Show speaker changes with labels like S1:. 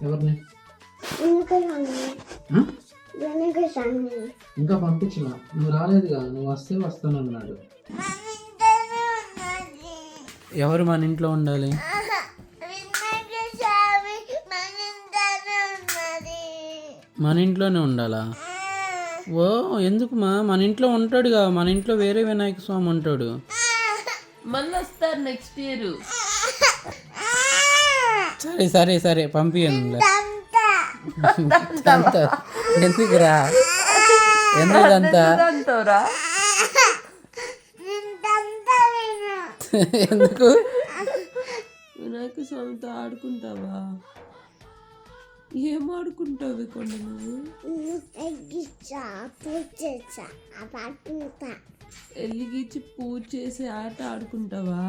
S1: ఎవరిని ఇంకా పంపించిన నువ్వు రాలేదుగా, నువ్వు వస్తే వస్తానన్నాడు. ఎవరు మన ఇంట్లో ఉండాలి? మన ఇంట్లోనే ఉండాలా? ఓ ఎందుకు మన ఇంట్లో ఉంటాడుగా, మన ఇంట్లో వేరే వినాయక స్వామి ఉంటాడు.
S2: మళ్ళీ వస్తారు నెక్స్ట్ ఇయర్.
S1: సరే సరే సరే పంపియండి. ఎందుకురా, ఎందుకంతా ఎందుకు?
S2: వినాయక స్వామితో ఆడుకుంటావా? ఏం ఆడుకుంటావు కొండ నువ్వు? ఎల్లిగిచ్చి పూజ చేసి ఆట ఆడుకుంటావా?